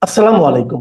আসসালামু আলাইকুম।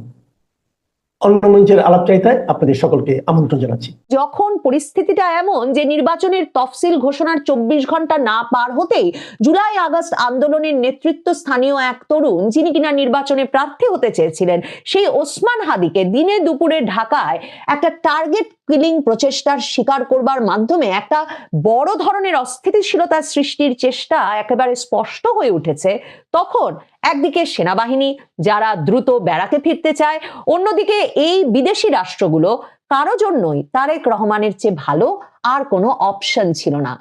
অন্য মঞ্চের আলাপচারিতায় আপনাদের সকলকে আমন্ত্রণ জানাচ্ছি। যখন পরিস্থিতিটা এমন যে নির্বাচনের তফসিল ঘোষণার 24 ঘন্টা না পার হতেই জুলাই আগস্ট আন্দোলনের নেতৃত্ব স্থানীয় এক তরুণ, যিনি কিনা নির্বাচনে প্রার্থী হতে চেয়েছিলেন, সেই ওসমান হাদিকে দিনে দুপুরে ঢাকায় একটা টার্গেট কিলিং প্রচেষ্টার শিকার করবার মাধ্যমে একটা বড় ধরনের অস্থিতিশীলতা সৃষ্টির চেষ্টা একেবারে স্পষ্ট হয়ে উঠেছে, তখন একদিকে সেনাবাহিনী যারা দ্রুত ব্যারাকে ফিরতে চায়, অন্যদিকে এই বিদেশি রাষ্ট্রগুলো, কারো জন্যই তারেক রহমানের চেয়ে ভালো আর কোনো অপশন ছিল না।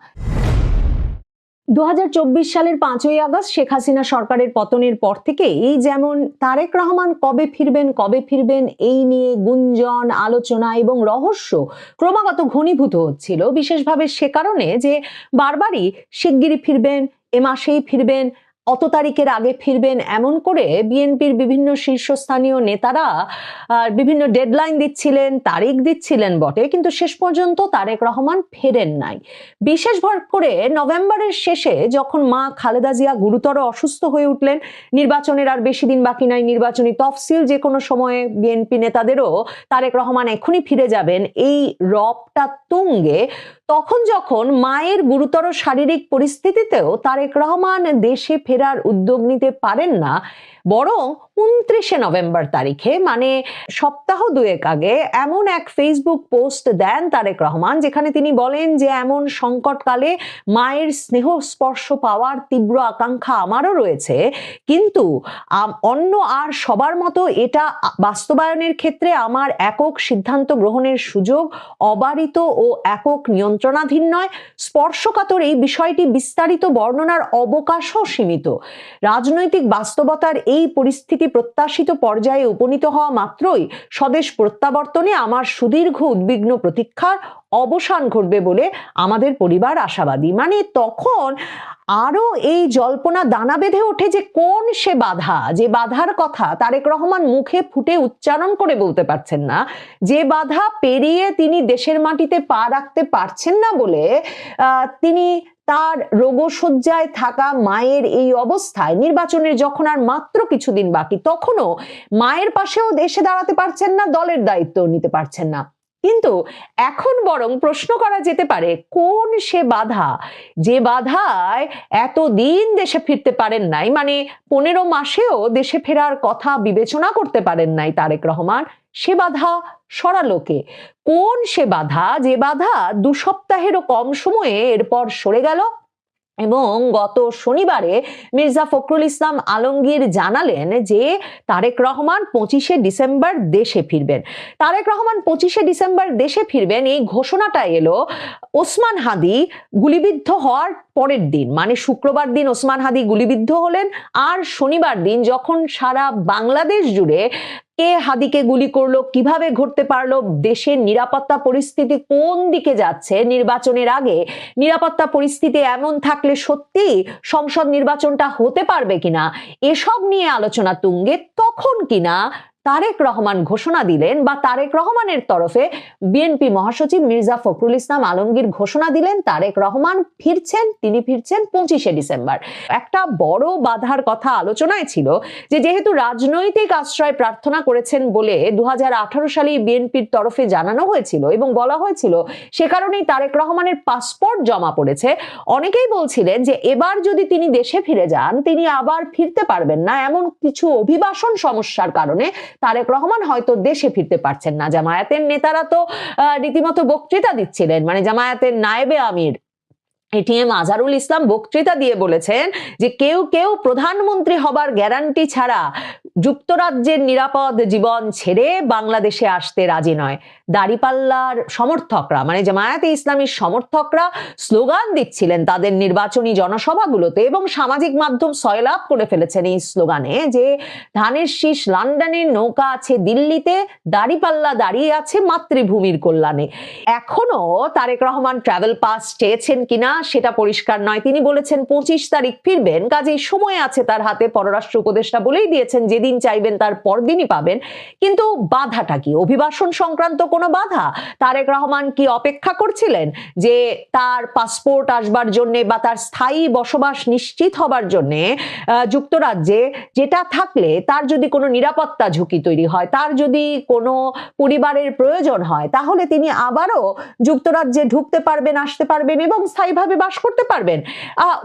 2024 সালের 5ই আগস্ট শেখ হাসিনা সরকারের পতনের পর থেকেই যেমন তারেক রহমান কবে ফিরবেন এই নিয়ে গুঞ্জন, আলোচনা এবং রহস্য ক্রমাগত ঘনীভূত হচ্ছিল, বিশেষভাবে সে কারণে যে বারবারই শিগগিরই ফিরবেন, এ মাসেই ফিরবেন, অত তারিখের আগে ফিরবেন, এমন করে বিএনপির বিভিন্ন শীর্ষস্থানীয় নেতারা বিভিন্ন ডেডলাইন দিচ্ছিলেন, তারিখ দিচ্ছিলেন বটে, কিন্তু শেষ পর্যন্ত তারেক রহমান ফেরেন নাই। বিশেষ করে নভেম্বরের শেষে যখন মা খালেদা জিয়া গুরুতর অসুস্থ হয়ে উঠলেন, নির্বাচনের আর বেশি দিন বাকি নাই, নির্বাচনী তফসিল যে কোনো সময়ে, বিএনপি নেতাদেরও তারেক রহমান এখনই ফিরে যাবেন এই রবটা তুঙ্গে, তখন যখন মায়ের গুরুতর শারীরিক পরিস্থিতিতেও তারেক রহমান দেশে ফেরার উদ্যোগ নিতে পারেন না, বরং 29শে নভেম্বর তারিখে, মানে সপ্তাহ দুয়েক আগে, এমন এক ফেসবুক পোস্ট দেন তারেক রহমান, যেখানে তিনি বলেন যে এমন সংকটকালে মায়ের স্নেহ স্পর্শ পাওয়ার তীব্র আকাঙ্ক্ষা আমারও রয়েছে, কিন্তু অন্য আর সবার মতো এটা বাস্তবায়নের ক্ষেত্রে আমার একক সিদ্ধান্ত গ্রহণের সুযোগ অবারিত ও একক নিয়ন্ত্রণাধীন নয়। স্পর্শকাতর এই বিষয়টি বিস্তারিত বর্ণনার অবকাশও সীমিত। রাজনৈতিক বাস্তবতার এই পরিস্থিতি প্রত্যাশিত পর্যায়ে উপনীত হওয়া মাত্রই স্বদেশ প্রত্যাবর্তনে আমার সুদীর্ঘ উদ্বিগ্ন প্রতীক্ষার অবসান ঘটবে বলে আমাদের পরিবার আশাবাদী। মানে তখন আরো এই জল্পনা দানা বেঁধে ওঠে যে কোন সে বাধা, যে বাধার কথা তারেক রহমান মুখে ফুটে উচ্চারণ করে বলতে পারছেন না, যে বাধা পেরিয়ে তিনি দেশের মাটিতে পা রাখতে পারছেন না বলে তিনি তার রোগশয্যায় থাকা মায়ের এই অবস্থায় নির্বাচনের যখন আর মাত্র কিছুদিন বাকি, তখনও মায়ের পাশেও দেশে দাঁড়াতে পারছেন না, দলের দায়িত্ব নিতে পারছেন না। কিন্তু এখন বরং প্রশ্ন করা যেতে পারে, কোন সে বাধা, যে বাধায় এতদিন দেশে ফিরতে পারেন নাই, মানে 15 মাসেও দেশে ফেরার কথা বিবেচনা করতে পারেন নাই তারেক রহমান, সে বাধা সরালো কে? কোন সে বাধা, যে বাধা 2 সপ্তাহেরও কম সময়ে এরপর সরে গেল? এবং গত শনিবারে মির্জা ফখরুল ইসলাম আলমগীর জানালেন যে তারেক রহমান 25শে ডিসেম্বর দেশে ফিরবেন। তারেক রহমান 25শে ডিসেম্বর দেশে ফিরবেন, এই ঘোষণাটা এলো ওসমান হাদি গুলিবিদ্ধ হওয়ার পরের দিন, মানে শুক্রবার দিন ওসমান হাদি গুলিবিদ্ধ হলেন, আর শনিবার দিন যখন সারা বাংলাদেশ জুড়ে কে হাদিকে গুলি করলো, কিভাবে ঘটতে পারলো, দেশের নিরাপত্তা পরিস্থিতি কোন দিকে যাচ্ছে, নির্বাচনের আগে নিরাপত্তা পরিস্থিতি এমন থাকলে সত্যি সংসদ নির্বাচনটা হতে পারবে কিনা, এসব নিয়ে আলোচনা তুঙ্গে, তখন কিনা তারেক রহমান ঘোষণা দিলেন, বা তারেক রহমানের তরফে বিএনপি মহাসচিব মির্জা ফখরুল ইসলাম আলমগীর ঘোষণা দিলেন তারেক রহমান ফিরছেন, তিনি ফিরছেন 25শে ডিসেম্বর। একটা বড় বাধার কথা আলোচনায় ছিল যে যেহেতু রাজনৈতিক আশ্রয় প্রার্থনা করেছেন বলে 2018 সালে বিএনপির তরফে জানানো হয়েছিল এবং বলা হয়েছিল সে কারণেই তারেক রহমানের পাসপোর্ট জমা পড়েছে, অনেকেই বলছিলেন যে এবার যদি তিনি দেশে ফিরে যান তিনি আবার ফিরতে পারবেন না, এমন কিছু অভিবাসন সমস্যার কারণে তারেক রহমান হয়তো দেশে ফিরতে পারছেন না। জামায়াতের নেতারা তো রীতিমতো বক্তৃতা দিচ্ছিলেন, মানে জামায়াতের নায়েবে আমির এটিএম আজহারুল ইসলাম বক্তৃতা দিয়ে বলেছেন যে কেউ কেউ প্রধানমন্ত্রী হবার গ্যারান্টি ছাড়া যুক্তরাজ্যের নিরাপদ জীবন ছেড়ে বাংলাদেশে আসতে রাজি নয়। দাড়িপাল্লার সমর্থকরা, মানে জামায়াতে ইসলামীর সমর্থকরা স্লোগান দিচ্ছিলেন তাদের নির্বাচনী জনসভাগুলোতে, এবং সামাজিক মাধ্যম সয়লাভ করে ফেলেছেন এই স্লোগানে যে ধানের শীষ লন্ডনের, নৌকা আছে দিল্লিতে, দাড়িপাল্লা দাঁড়িয়ে আছে মাতৃভূমির কল্যাণে। এখনো তারেক রহমান ট্রাভেল পাস চেয়েছেন কিনা সেটা পরিষ্কার নয়। তিনি বলেছেন 25 তারিখ ফিরবেন, কাজেই সময় আছে তার হাতে। পররাষ্ট্র উপদেষ্টা বলেই দিয়েছেন যে যেদিন চাইবেন তার পরদিনই পাবেন, কিন্তু বাধাটা কি? অভিবাসন সংক্রান্ত কোনো বাধা? তারেক রহমান কি অপেক্ষা করছিলেন যে তার পাসপোর্ট আসবার জন্য বা তার স্থায়ী বসবাস নিশ্চিত হবার জন্য যুক্তরাজ্যে, যেটা থাকলে তার যদি কোনো নিরাপত্তা ঝুঁকি তৈরি হয়, তার যদি কোনো পরিবারের প্রয়োজন হয়, তাহলে তিনি আবারও যুক্তরাজ্যে ঢুকতে পারবেন, আসতে পারবেন এবং স্থায়ীভাবে বাস করতে পারবেন?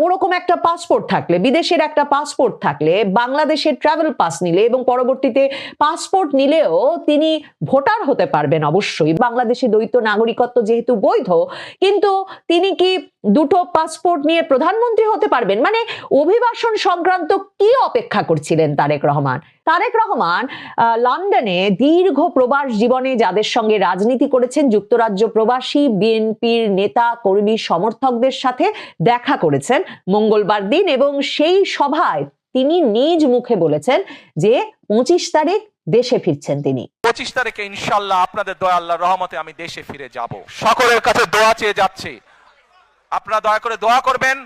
ওরকম একটা পাসপোর্ট থাকলে, বিদেশের একটা পাসপোর্ট থাকলে, বাংলাদেশের ট্রাভেল পাস নিলে এবং পরবর্তীতে পাসপোর্ট নিলেও তিনি ভোটার হতে পারবেন অবশ্যই। বাংলাদেশে দ্বৈত নাগরিকত্ব যেহেতু বৈধ, কিন্তু তিনি কি দুটো পাসপোর্ট নিয়ে প্রধানমন্ত্রী হতে পারবেন? মানে অভিবাসন সংক্রান্ত কি অপেক্ষা করছিলেন তারেক রহমান? তারেক রহমান লন্ডনে দীর্ঘ প্রবাস জীবনে যাদের সঙ্গে রাজনীতি করেছেন, যুক্তরাজ্য প্রবাসী বিএনপির নেতা কর্মী সমর্থকদের সাথে দেখা করেছেন মঙ্গলবার দিন, এবং সেই সভায় তিনি নিজ মুখে বলেছেন যে 25 তারিখ দেশে ফিরছেন তিনি। 25 তারিখে ইনশাআল্লাহ আপনাদের দয়া, আল্লাহর রহমতে আমি দেশে ফিরে যাব। সকলের কাছে দোয়া চেয়ে যাচ্ছি, আপনারা দয়া করে দোয়া করবেন,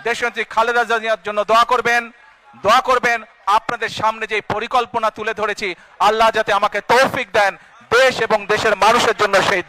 দেশনেত্রী খালেদা জিয়ার জন্য দোয়া করবেন, দোয়া করবেন। আপনাদের সামনে যে পরিকল্পনা তুলে ধরেছি, আল্লাহ যাতে আমাকে তৌফিক দেন দেশ এবং দেশের মানুষের জন্য সেই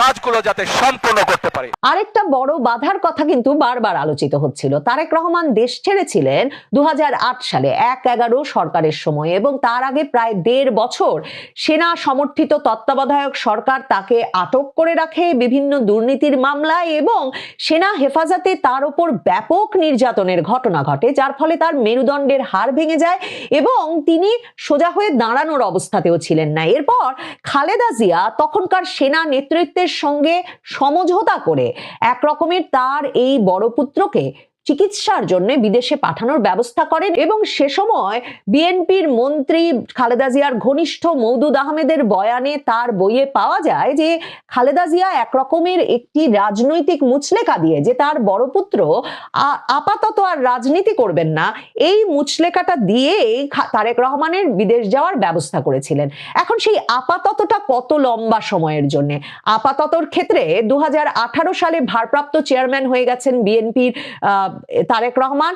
কাজগুলো যাতে সম্পূর্ণ করতে পারে। আরেকটা বড় বাধার কথা কিন্তু বারবার আলোচিত হচ্ছিল। তারেক রহমান দেশ ছেড়েছিলেন 2008 সালে 1/11 সরকারের সময়, এবং তার আগে প্রায় 1.5 বছর সেনা সমর্থিত তত্ত্বাবধায়ক সরকার তাকে আটক করে রাখে বিভিন্ন দুর্নীতির মামলায়, এবং সেনা হেফাজতে তার উপর ব্যাপক নির্যাতনের ঘটনা ঘটে, যার ফলে তার মেরুদণ্ডের হাড় ভেঙে যায় এবং তিনি সোজা হয়ে দাঁড়ানোর অবস্থাতেও ছিলেন না। এরপর খালেদা জিয়া তখনকার সেনা নেতৃত্বের সঙ্গে সমঝোতা করে এক রকমের তার এই বড় পুত্রকে চিকিৎসার জন্য বিদেশে পাঠানোর ব্যবস্থা করেন, এবং সে সময় বিএনপির মন্ত্রী খালেদা জিয়ার ঘনিষ্ঠ মওদুদ আহমেদের বয়ানে, তার বইয়ে পাওয়া যায় যে খালেদা জিয়া এক রকমের একটি রাজনৈতিক মুচলেকা দিয়ে যে তার বড় পুত্র আপাতত আর রাজনীতি করবেন না, এই মুচলেকাটা দিয়েই তারেক রহমানের বিদেশ যাওয়ার ব্যবস্থা করেছিলেন। এখন সেই আপাততটা কত লম্বা সময়ের জন্য? আপাততর ক্ষেত্রে 2018 সালে ভারপ্রাপ্ত চেয়ারম্যান হয়ে গেছেন বিএনপির তারেক রহমান,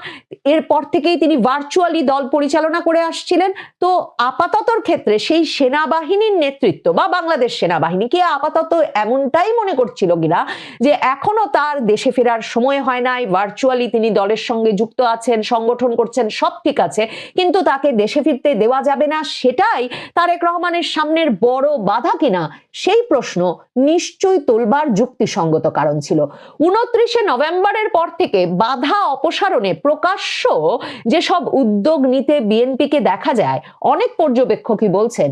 এরপর থেকেই তিনি ভার্চুয়ালি দল পরিচালনা করে আসছিলেন। তো আপাততর ক্ষেত্রে সেই সেনাবাহিনীর নেতৃত্ব বা বাংলাদেশ সেনাবাহিনীকে আপাতত এমনটাই মনে করছিল কিনা যে এখনো তার দেশে ফেরার সময় হয় নাই, ভার্চুয়ালি তিনি দলের সঙ্গে যুক্ত আছেন, সংগঠন করছেন, সব ঠিক আছে, কিন্তু তাকে দেশে ফিরতে দেওয়া যাবে না, সেটাই তারেক রহমানের সামনের বড় বাধা কিনা, সেই প্রশ্ন নিশ্চয়ই তোলবার যুক্তিসঙ্গত কারণ ছিল। 29 নভেম্বরের পর থেকে বাধা অপসারণে প্রকাশ্য যেসব উদ্যোগ নিতে বিএনপিকে দেখা যায়, অনেক পর্যবেক্ষকই বলছেন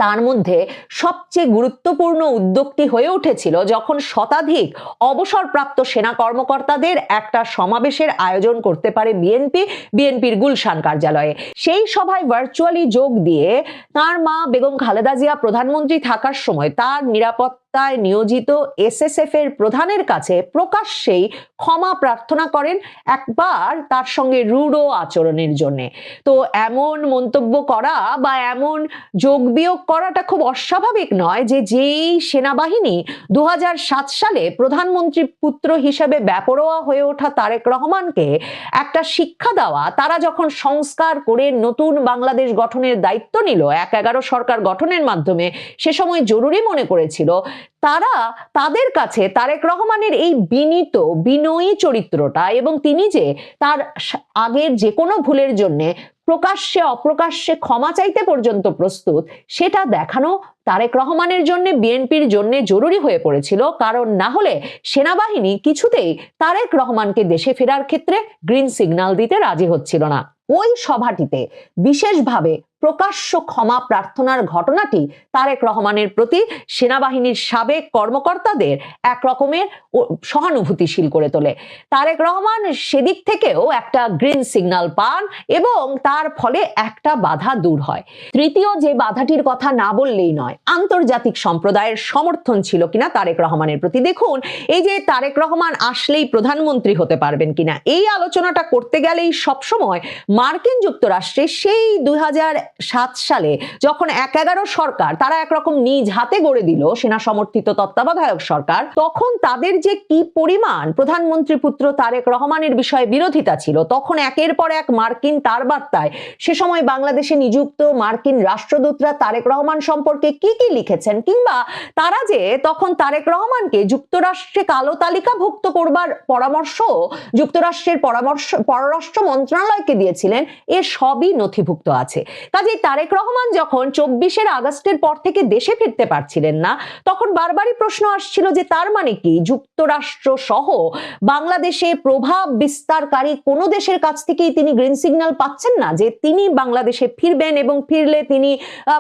তার মধ্যে সবচেয়ে গুরুত্বপূর্ণ উদ্যোগটি হয়ে উঠেছিল যখন শতাধিক অবসরপ্রাপ্ত সেনা কর্মকর্তাদের একটা সমাবেশের আয়োজন করতে পারে বিএনপির গুলশান কার্যালয়ে। সেই সভায় ভার্চুয়ালি যোগ দিয়ে তার মা বেগম খালেদা জিয়া প্রধানমন্ত্রী থাকার সময় তার নিরাপত্তায় নিয়োজিত এসএসএফ এর প্রধানের কাছে প্রকাশ্যেই ক্ষমা প্রার্থনা করেন একবার তার সঙ্গে রূঢ় আচরণের জন্য। তো এমন মন্তব্য করা বা এমন যোগ বিয়োগ করাটা খুব অস্বাভাবিক নয় যে যেই সেনাবাহিনী 2007 সালে প্রধানমন্ত্রী পুত্র হিসেবে বেপরোয়া হয়ে ওঠা তারেক রহমানকে একটা শিক্ষা দেওয়া, তারা যখন সংস্কার করে নতুন বাংলাদেশ গঠনের দায়িত্ব নিল 1/11 সরকার গঠনের মাধ্যমে, সে সময় জরুরি মনে করেছিল, তারা তাদের কাছে তারেক রহমানের এই বিনয়ী চরিত্রটা এবং তিনি যে তার আগের যে কোনো ভুলের জন্য প্রকাশ্যে অপ্রকাশ্যে ক্ষমা চাইতে পর্যন্ত প্রস্তুত, সেটা দেখানো তারেক রহমানের জন্য, বিএনপির জন্য জরুরি হয়ে পড়েছিল। কারণ না হলে সেনাবাহিনী কিছুতেই তারেক রহমানকে দেশে ফেরার ক্ষেত্রে গ্রিন সিগন্যাল দিতে রাজি হচ্ছিল না। ওই সভাটিতে বিশেষভাবে প্রকাশ্য ক্ষমা প্রার্থনার ঘটনাটি তারেক রহমানের প্রতি সেনাবাহিনীর সাবেক কর্মকর্তাদের এক রকমের সহানুভূতিশীল করে তোলে। তারেক রহমান সেদিক থেকেও একটা গ্রিন সিগন্যাল পান এবং তার ফলে একটা বাধা দূর হয়। তৃতীয় যে বাধাটির কথা না বললেই নয়, আন্তর্জাতিক সম্প্রদায়ের সমর্থন ছিল কিনা তারেক রহমানের প্রতি। দেখুন, এই যে তারেক রহমান আসলেই প্রধানমন্ত্রী হতে পারবেন কিনা, এই আলোচনাটা করতে গেলেই সবসময় মার্কিন যুক্তরাষ্ট্রে সেই সালে যখন ১-১১ সরকার তারা একরকম নিজ হাতে গড়ে দিল সেনা সমর্থিত তত্ত্বাবধায়ক সরকার, তখন তাদের যে কি পরিমাণ প্রধানমন্ত্রী পুত্র তারেক রহমানের বিষয়ে বিরোধিতা ছিল, তখন একের পর এক মার্কিন তার বার্তায় সে সময় বাংলাদেশে নিযুক্ত মার্কিন রাষ্ট্রদূতরা তারেক রহমান সম্পর্কে কি কি লিখেছেন, কিংবা তারা যে তখন তারেক রহমানকে যুক্তরাষ্ট্রে কালো তালিকাভুক্ত করবার পরামর্শ যুক্তরাষ্ট্রের পররাষ্ট্র মন্ত্রণালয়কে দিয়েছিলেন, এ সবই নথিভুক্ত আছে। কাজেই তারেক রহমান যখন ২৪শে আগস্টের পর থেকে দেশে ফিরতে পারছিলেন না, তখন বারবারই প্রশ্ন আসছিল যে তার মানে কি যুক্তরাষ্ট্র সহ বাংলাদেশে প্রভাব বিস্তারকারী কোনো দেশের কাছ থেকেই তিনি গ্রিন সিগন্যাল পাচ্ছেন না যে তিনি বাংলাদেশে ফিরবেন এবং ফিরলে তিনি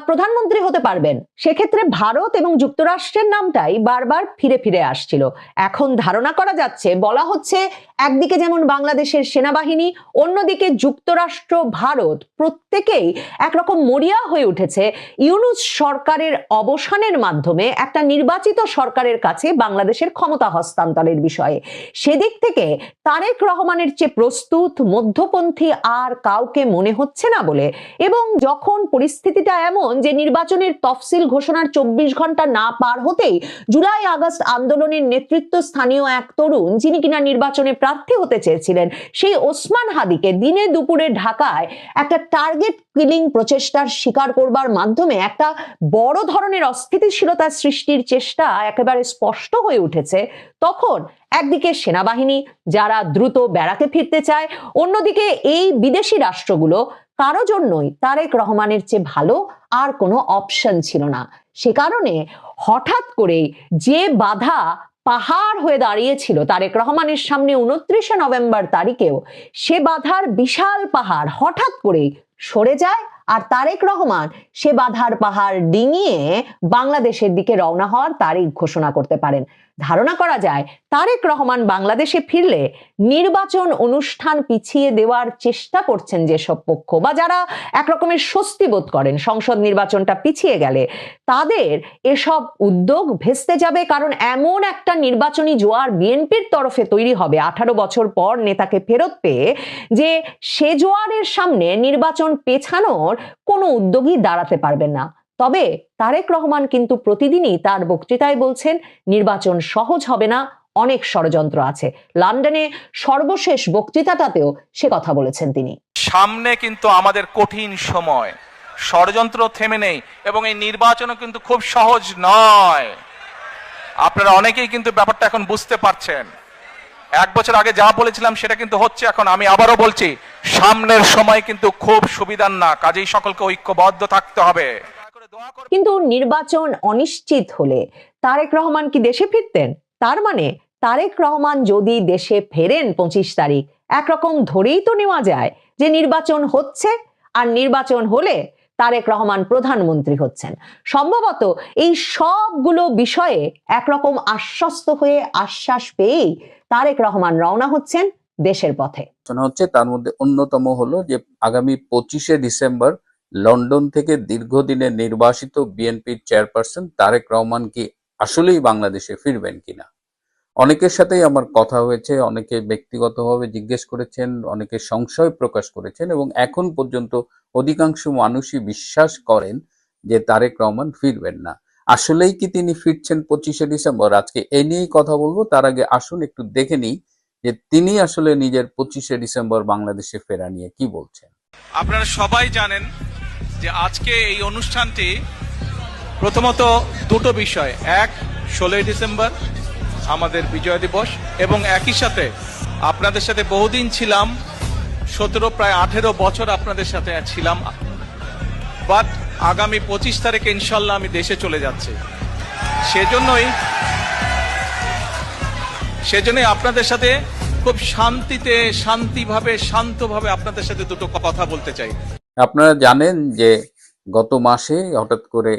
প্রধানমন্ত্রী হতে পারবেন। সেক্ষেত্রে ভারত এবং যুক্তরাষ্ট্রের নামটাই বারবার ফিরে ফিরে আসছিল। এখন ধারণা করা যাচ্ছে, বলা হচ্ছে একদিকে যেমন বাংলাদেশের সেনাবাহিনী, অন্যদিকে যুক্তরাষ্ট্র, ভারত প্রত্যেকেই একরকম মরিয়া হয়ে উঠেছে ইউনূস সরকারের অবসানের মাধ্যমে একটা নির্বাচিত সরকারের কাছে বাংলাদেশের ক্ষমতা হস্তান্তরের বিষয়ে। সেদিক থেকে তারেক রহমানের চেয়ে প্রস্তুত মধ্যপন্থী আর কাউকে মনে হচ্ছে না বলে, এবং যখন পরিস্থিতিটা এমন যে নির্বাচনের তফসিল ঘোষণার ২৪ ঘন্টা না পার হতেই জুলাই আগস্ট আন্দোলনের নেতৃত্ব স্থানীয় এক তরুণ, যিনি কিনা নির্বাচনে প্রার্থী হতে চেয়েছিলেন, সেই ওসমান হাদিকে দিনে দুপুরে ঢাকায় একটা টার্গেট কিলিং প্রচেষ্টার শিকার করবার মাধ্যমে একটা বড় ধরনের অস্থিতিশীলতা সৃষ্টির চেষ্টা একেবারে স্পষ্ট হয়ে উঠেছে, তখন একদিকে সেনাবাহিনী যারা দ্রুত ব্যারাকে ফিরতে চায়, অন্যদিকে এই বিদেশি রাষ্ট্রগুলো, কারো জন্যই তারেক রহমানের চেয়ে ভালো আর কোনো অপশন ছিল না। সে কারণে হঠাৎ করে যে বাধা পাহাড় হয়ে দাঁড়িয়েছিল তারেক রহমানের সামনে ২৯শে নভেম্বর তারিখেও, সে বাধার বিশাল পাহাড় হঠাৎ করে সরে যায়, আর তারেক রহমান সে বাধার পাহাড় ডিঙিয়ে বাংলাদেশের দিকে রওনা হওয়ার তারিখ ঘোষণা করতে পারেন। ধারণা করা যায় তারেক রহমান বাংলাদেশে ফিরলে নির্বাচন অনুষ্ঠান পিছিয়ে দেওয়ার চেষ্টা করছেন যেসব পক্ষ, বা যারা একরকমের স্বস্তি বোধ করেন সংসদ নির্বাচনটা পিছিয়ে গেলে, তাদের এসব উদ্যোগ ভেস্তে যাবে। কারণ এমন একটা নির্বাচনী জোয়ার বিএনপির তরফে তৈরি হবে 18 বছর পর নেতাকে ফেরত পেয়ে, যে সে জোয়ারের সামনে নির্বাচন পেছানোর কোনো উদ্যোগই দাঁড়াতে পারবেন না। তবে তারেক রহমান কিন্তু প্রতিদিনই তার বক্তৃতায় বলছেন নির্বাচন সহজ হবে না, অনেক ষড়যন্ত্র আছে। লন্ডনে সর্বশেষ বক্তৃতাটাতেও সে কথা বলেছেন তিনি। সামনে কিন্তু আমাদের কঠিন সময়, ষড়যন্ত্র থেমে নেই, এবং এই নির্বাচনও কিন্তু খুব সহজ নয়। আপনারা অনেকেই কিন্তু ব্যাপারটা এখন বুঝতে পারছেন। 1 বছর আগে যা বলেছিলাম সেটা কিন্তু হচ্ছে এখন। আমি আবারও বলছি, সামনের সময় কিন্তু খুব সুবিধার না, কাজেই সকলকে ঐক্যবদ্ধ থাকতে হবে। কিন্তু নির্বাচন অনিশ্চিত হলে তারেক রহমান কি দেশে ফিরতেন? তার মানে তারেক রহমান যদি দেশে ফেরেন 25 তারিখ, একরকম ধরেই তো নেওয়া যায় যে নির্বাচন হচ্ছে, আর নির্বাচন হলে তারেক রহমান প্রধানমন্ত্রী হচ্ছেন। সম্ভবত এই সবগুলো বিষয়ে একরকম আশ্বস্ত হয়ে আশ্বাস পেয়েই তারেক রহমান রওনা হচ্ছেন দেশের পথে। হচ্ছে তার মধ্যে অন্যতম হলো যে আগামী 25শে ডিসেম্বর লন্ডন থেকে দীর্ঘদিনের নির্বাসিত বিএনপির চেয়ারপারসন তারেক রহমান কি আসলেই বাংলাদেশে ফিরবেন কিনা। অনেকের সাথেই আমার কথা হয়েছে, অনেকে ব্যক্তিগতভাবে জিজ্ঞেস করেছেন, অনেকে সংশয় প্রকাশ করেছেন, এবং এখন পর্যন্ত অধিকাংশ মানুষই বিশ্বাস করেন যে তারেক রহমান ফিরবেন না। আসলেই কি তিনি ফিরছেন 25শে ডিসেম্বর? আজকে এ নিয়েই কথা বলবো। তার আগে আসুন একটু দেখে নিই যে তিনি আসলে নিজের 25শে ডিসেম্বর বাংলাদেশে ফেরা নিয়ে কি বলছেন। আপনারা সবাই জানেন যে আজকে এই অনুষ্ঠানটি প্রথমত দুটো বিষয়, এক 16ই ডিসেম্বর আমাদের বিজয় দিবস, এবং একই সাথে আপনাদের সাথে বহুদিন ছিলাম, 17 প্রায় 18 বছর আপনাদের সাথে ছিলাম, বাট আগামী 25 তারিখে ইনশাল্লাহ আমি দেশে চলে যাচ্ছি। সেজন্যই আপনাদের সাথে খুব শান্তভাবে আপনাদের সাথে দুটো কথা বলতে চাই। আপনারা জানেন যে গত মাসে হঠাৎ করে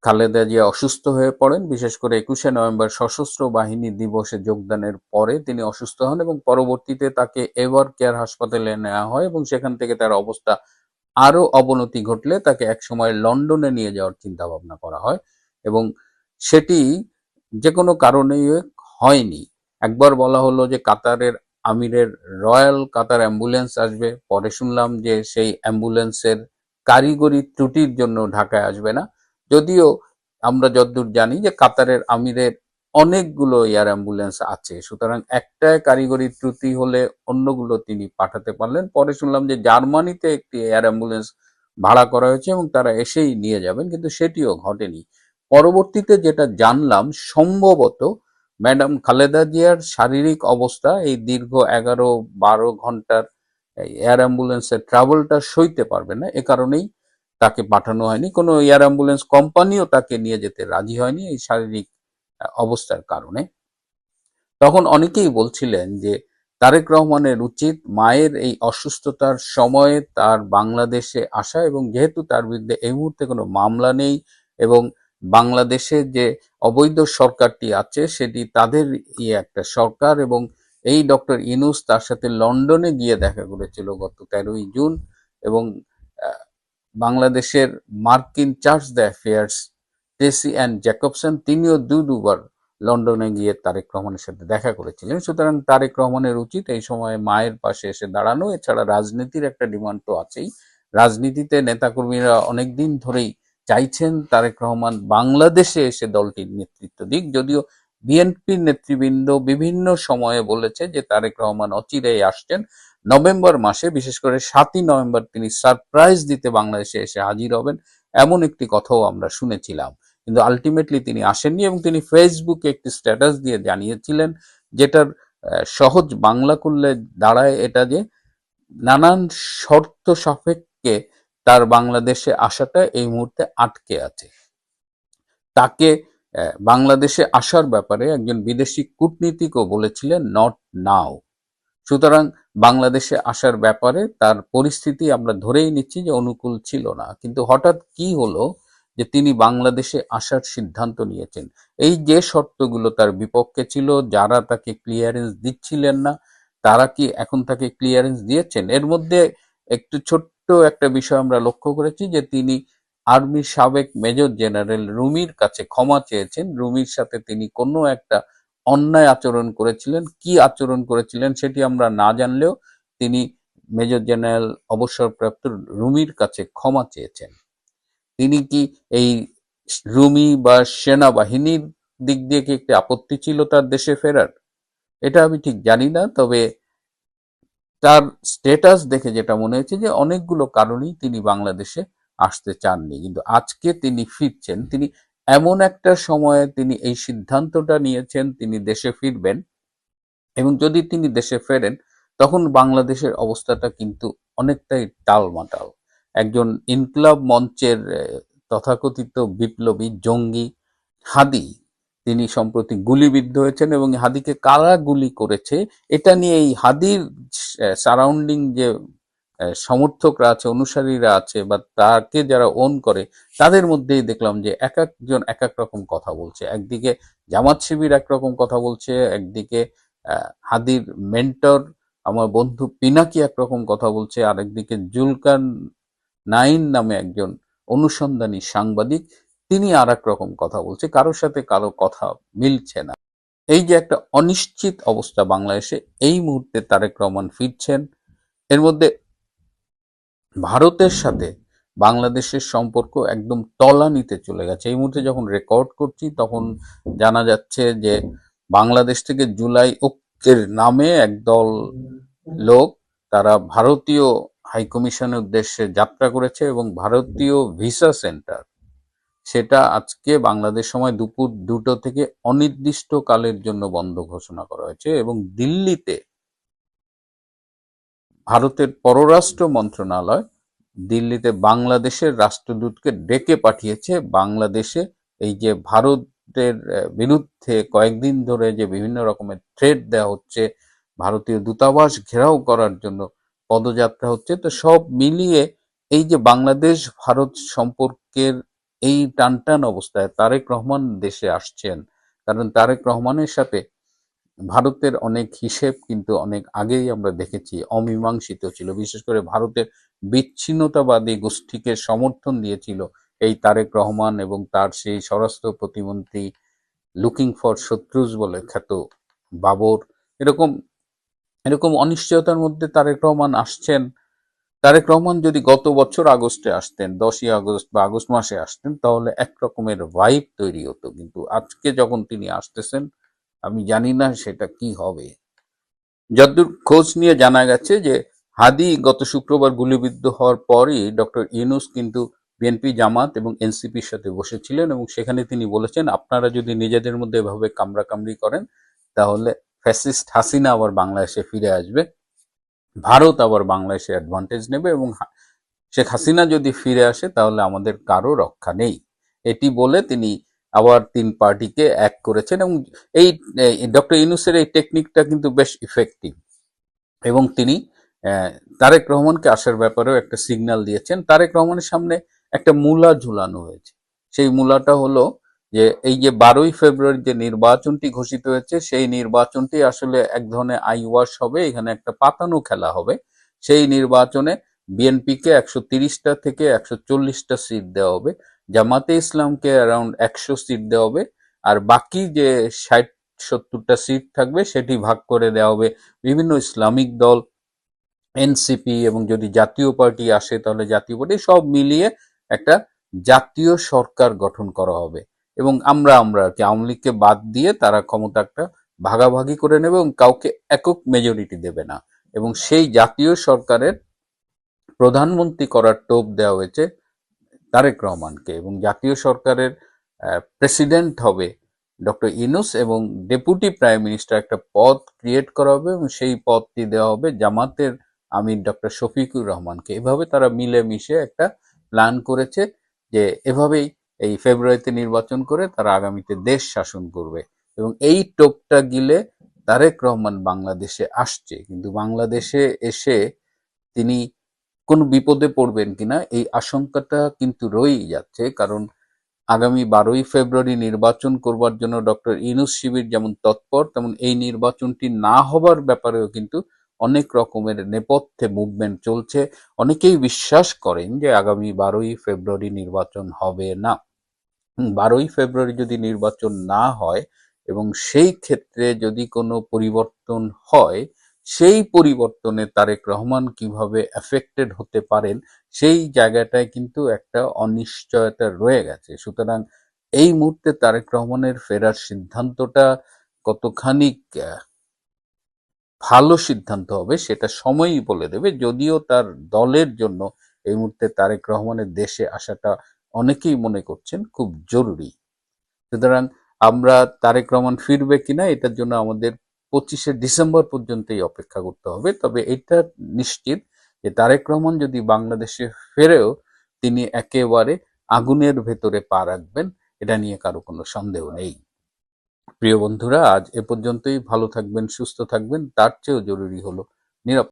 খালেদা জিয়া অসুস্থ হয়ে পড়েন। বিশেষ করে 21শে নভেম্বর সশস্ত্র বাহিনী দিবসে যোগদানের পরে তিনি অসুস্থ হন, এবং পরবর্তীতে তাকে এভার কেয়ার হাসপাতালে নেওয়া হয়, এবং সেখান থেকে তার অবস্থা আরো অবনতি ঘটলে তাকে একসময় লন্ডনে নিয়ে যাওয়ার চিন্তা ভাবনা করা হয়, এবং সেটি যে কোনো কারণেই হয়নি। একবার বলা হলো যে কাতারের আমিরের রয়্যাল কাতার অ্যাম্বুলেন্স আসবে, পরে শুনলাম যে সেই অ্যাম্বুলেন্সের কারিগরি ত্রুটির জন্য ঢাকায় আসবে না। যদিও আমরা যতদূর জানি যে কাতারের আমিরের অনেকগুলো এয়ার অ্যাম্বুলেন্স আছে, সুতরাং একটাই কারিগরি ত্রুটি হলে অন্যগুলো তিনি পাঠাতে পারলেন। পরে শুনলাম যে জার্মানিতে একটি এয়ার অ্যাম্বুলেন্স ভাড়া করা হয়েছে এবং তারা এসেই নিয়ে যাবেন, কিন্তু সেটিও ঘটেনি। পরবর্তীতে যেটা জানলাম, সম্ভবত ম্যাডাম খালেদা জিয়ার শারীরিক অবস্থা এই দীর্ঘ 11-12 ঘন্টার এয়ার অ্যাম্বুলেন্সের ট্রাভেলটা সইতে পারবে না, এ কারণেই তাকে পাঠানো হয়নি। কোনো এয়ার অ্যাম্বুলেন্স কোম্পানিও তাকে নিয়ে যেতে রাজি হয়নি এই শারীরিক অবস্থার কারণে। তখন অনেকেই বলছিলেন যে তারেক রহমানের উচিত মায়ের এই অসুস্থতার সময়ে তার বাংলাদেশে আসা, এবং যেহেতু তার বিরুদ্ধে এই মুহূর্তে কোনো মামলা নেই এবং বাংলাদেশে যে অবৈধ সরকারটি আছে সেটি তাদের একটা সরকার, এবং এই ডক্টর ইউনূস তার সাথে লন্ডনে গিয়ে দেখা করেছিল গত 13ই জুন, এবং বাংলাদেশের মার্কিন charge d' affaires Tracey and Jacobson তিনিও দুবার লন্ডনে গিয়ে তারেক রহমানের সাথে দেখা করেছিলেন। সুতরাং তারেক রহমানের উচিত এই সময়ে মায়ের পাশে এসে দাঁড়ানো। এছাড়া রাজনীতির একটা ডিমান্ড তো আছেই। রাজনীতিতে নেতাকর্মীরা অনেকদিন ধরেই চাইছেন তারেক রহমান বাংলাদেশে এসে দলটির নেতৃত্ব দিক, যদিও বিএনপির নেতৃবৃন্দ বিভিন্ন সময়ে বলেছে যে তারেক রহমান অচিরেই আসছেন। নভেম্বর মাসে, বিশেষ করে 7ই নভেম্বর তিনি সারপ্রাইজ দিতে বাংলাদেশে এসে হাজির হবেন, এমন একটি কথাও আমরা শুনেছিলাম। কিন্তু আলটিমেটলি তিনি আসেননি, এবং তিনি ফেসবুকে একটি স্ট্যাটাস দিয়ে জানিয়েছিলেন, যেটার সহজ বাংলা করলে দাঁড়ায় এটা যে নানান শর্ত সাপেক্ষে তার বাংলাদেশে আসাটা এই মুহূর্তে আটকে আছে। তাকে বাংলাদেশে আসার ব্যাপারে একজন বিদেশি কূটনীতিকও বলেছিলেন নট নাও। সুতরাং বাংলাদেশে আসার ব্যাপারে তার পরিস্থিতি আমরা ধরেই নিচ্ছি যে অনুকূল ছিল না। কিন্তু হঠাৎ কি হলো যে তিনি বাংলাদেশে আসার সিদ্ধান্ত নিয়েছেন? এই যে শর্তগুলো তার বিপক্ষে ছিল, যারা তাকে ক্লিয়ারেন্স দিচ্ছিলেন না, তারা কি এখন তাকে ক্লিয়ারেন্স দিয়েছেন? এর মধ্যে একটু ছোট্ট একটা বিষয় আমরা লক্ষ্য করেছি যে তিনি আর্মির সাবেক মেজর জেনারেল রুমির কাছে ক্ষমা চেয়েছেন। রুমির সাথে তিনি কোনো একটা অন্যায় আচরণ করেছিলেন, কি আচরণ করেছিলেন সেটি আমরা না জানলেও তিনি মেজর জেনারেল অবসরপ্রাপ্ত রুমির কাছে ক্ষমা চেয়েছেন। তিনি কি এই রুমি বা সেনাবাহিনীর দিক দিয়ে কি একটি আপত্তি ছিল তার দেশে ফেরার? এটা আমি ঠিক জানি না, তবে তার স্ট্যাটাস দেখে যেটা মনে হয়েছে যে অনেকগুলো কারণেই তিনি বাংলাদেশে আসতে চাননি, কিন্তু আজকে তিনি ফিরছেন। তিনি এমন একটা সময়ে তিনি এই সিদ্ধান্তটা নিয়েছেন, তিনি দেশে ফিরবেন, এবং যদি তিনি দেশে ফেরেন তখন বাংলাদেশের অবস্থাটা কিন্তু অনেকটাই টালমাটাল। একজন ইনকিলাব মঞ্চের তথাকথিত বিপ্লবী জঙ্গি হাদি, তিনি সম্প্রতি গুলিবিদ্ধ হয়েছেন, এবং হাদিকে কারা গুলি করেছে এটা নিয়ে এই হাদির সারাউন্ডিং যে সমর্থকরা আছে, অনুসারীরা আছে, বা তাকে যারা ওন করে, তাদের মধ্যেই দেখলাম যে এক একজন এক এক রকম কথা বলছে। একদিকে জামাত শিবির একরকম কথা বলছে, একদিকে হাদির মেন্টর আমার বন্ধু পিনাকি একরকম কথা বলছে, আর একদিকে জুলকার নাইন নামে একজন অনুসন্ধানী সাংবাদিক, তিনি আর এক রকম কথা বলছে। কারোর সাথে কারো কথা মিলছে না। এই যে একটা অনিশ্চিত অবস্থা বাংলাদেশে, এই মুহূর্তে তারেক রহমান ফিরছেন। এর মধ্যে ভারতের সাথে বাংলাদেশের সম্পর্ক একদম তলানিতে চলে গেছে। এই মুহূর্তে যখন রেকর্ড করছি তখন জানা যাচ্ছে যে বাংলাদেশ থেকে জুলাই ঐক্যের নামে একদল লোক, তারা ভারতীয় হাইকমিশনের উদ্দেশ্যে যাত্রা করেছে, এবং ভারতীয় ভিসা সেন্টার সেটা আজকে বাংলাদেশ সময় দুপুর 2টো থেকে অনির্দিষ্টকালের জন্য বন্ধ ঘোষণা করা হয়েছে, এবং দিল্লিতে ভারতের পররাষ্ট্র মন্ত্রণালয় দিল্লিতে বাংলাদেশের রাষ্ট্রদূতকে ডেকে পাঠিয়েছে বাংলাদেশে এই যে ভারতের বিরুদ্ধে কয়েকদিন ধরে যে বিভিন্ন রকমের থ্রেট দেওয়া হচ্ছে, ভারতীয় দূতাবাস ঘেরাও করার জন্য পদযাত্রা হচ্ছে। তো সব মিলিয়ে এই যে বাংলাদেশ ভারত সম্পর্কের এই টানটান অবস্থায় তারেক রহমান দেশে আসছেন, কারণ তারেক রহমানের সাথে ভারতের অনেক হিসেব কিন্তু অনেক আগেই আমরা দেখেছি অমীমাংসিত ছিল। বিশেষ করে ভারতের বিচ্ছিন্নতাবাদী গোষ্ঠীকে সমর্থন দিয়েছিল এই তারেক রহমান, এবং তার সেই স্বরাষ্ট্র প্রতিমন্ত্রী লুকিং ফর শত্রুস বলে খ্যাত বাবর। এরকম অনিশ্চয়তার মধ্যে তারেক রহমান আসছেন। তারেক রহমান যদি গত বছর আগস্টে আসতেন, 10ই আগস্ট বা আগস্ট মাসে আসতেন, তাহলে এক রকমের ভাইব তৈরি হতো। কিন্তু আজকে যখন তিনি আসতেছেন, আমি জানি না সেটা কি হবে। যতদূর খোঁজ নিয়ে জানা গেছে যে হাদি গত শুক্রবার গুলিবিদ্ধ হওয়ার পরই ডক্টর ইউনূস কিন্তু বিএনপি, জামাত এবং এনসিপির সাথে বসেছিলেন এবং সেখানে তিনি বলেছেন, আপনারা যদি নিজেদের মধ্যে এভাবে কামড়াকামড়ি করেন তাহলে ফ্যাসিস্ট হাসিনা আবার বাংলাদেশে ফিরে আসবে, ভারত আবার বাংলাদেশে অ্যাডভান্টেজ নেবে এবং শেখ হাসিনা যদি ফিরে আসে তাহলে আমাদের কারো রক্ষা নেই। এটি বলে তিনি আবার 3 পার্টিকে এক করেছেন এবং এই ডক্টর ইউনূসের এই টেকনিকটা কিন্তু বেশ ইফেক্টিভ এবং তিনি তারেক রহমানকে আসার ব্যাপারেও একটা সিগন্যাল দিয়েছেন। তারেক রহমানের সামনে একটা মূলা ঝুলানো হয়েছে। সেই মূলাটা হলো যে এই যে 12ই ফেব্রুয়ারি যে নির্বাচনটি ঘোষিত হয়েছে, সেই নির্বাচনটি আসলে এক ধরনের আই ওয়াশ হবে, এখানে একটা পাতানো খেলা হবে। সেই নির্বাচনে বিএনপিকে 130টা থেকে 140টা সিট দেওয়া হবে, জামাতে ইসলামকে অ্যারাউন্ড 100 সিট দেওয়া হবে, আর বাকি যে 60-70টা সিট থাকবে সেটি ভাগ করে দেওয়া হবে বিভিন্ন ইসলামিক দল, এনসিপি এবং যদি জাতীয় পার্টি আসে তাহলে জাতীয় পার্টি, সব মিলিয়ে একটা জাতীয় সরকার গঠন করা হবে এবং আমরা কি আওয়ামী লীগকে বাদ দিয়ে তারা ক্ষমতাটা ভাগাভাগি করে নেবে এবং কাউকে একক মেজরিটি দেবে না এবং সেই জাতীয় সরকারের প্রধানমন্ত্রী করার টোপ দেওয়া হয়েছে তারেক রহমানকে এবং জাতীয় সরকারের প্রেসিডেন্ট হবে ডক্টর ইউনূস এবং ডেপুটি প্রাইম মিনিস্টার একটা পদ ক্রিয়েট করা হবে এবং সেই পদটি দেওয়া হবে জামাতের আমির ডক্টর শফিকুর রহমানকে। এভাবে তারা মিলেমিশে একটা প্ল্যান করেছে যে এভাবেই এই ফেব্রুয়ারিতে নির্বাচন করে তারা আগামীতে দেশ শাসন করবে এবং এই টোপটা গিলে তারেক রহমান বাংলাদেশে আসছে, কিন্তু বাংলাদেশে এসে তিনি কোন বিপদে পড়বেন কিনা এই আশঙ্কাটা কিন্তু রয়েই যাচ্ছে। কারণ আগামী 12ই ফেব্রুয়ারি নির্বাচন করবার জন্য ডক্টর ইউনূস শিবির যেমন তৎপর, তেমন এই নির্বাচনটি না হবার ব্যাপারেও কিন্তু অনেক রকমের নেপথ্যে মুভমেন্ট চলছে। অনেকেই বিশ্বাস করেন যে আগামী 12ই ফেব্রুয়ারি নির্বাচন হবে না। 12ই ফেব্রুয়ারি যদি নির্বাচন না হয় এবং সেই ক্ষেত্রে যদি কোনো পরিবর্তন হয়, সেই পরিবর্তনে তারেক রহমান কিভাবে এফেক্টেড হতে পারেন সেই জায়গাটায় কিন্তু একটা অনিশ্চয়তা রয়ে গেছে। সুতরাং এই মুহূর্তে তারেক রহমানের ফেরার সিদ্ধান্তটা কতখানি ভালো সিদ্ধান্ত হবে সেটা সময়ই বলে দেবে, যদিও তার দলের জন্য এই মুহূর্তে তারেক রহমানের দেশে আসাটা অনেকেই মনে করছেন খুব জরুরি। সুতরাং আমরা তারেক রহমান ফিরবে কিনা এটার জন্য আমাদের 25শে ডিসেম্বর পর্যন্তই অপেক্ষা করতে হবে। তবে এটা নিশ্চিত যে তারেক রহমান যদি বাংলাদেশে ফেরেও তিনি একেবারে আগুনের ভেতরে পা রাখবেন, এটা নিয়ে কারো কোনো সন্দেহ নেই। প্রিয় বন্ধুরা, আজ এ পর্যন্তই। ভালো থাকবেন, সুস্থ থাকবেন, তার চেয়েও জরুরি হলো নিরাপদ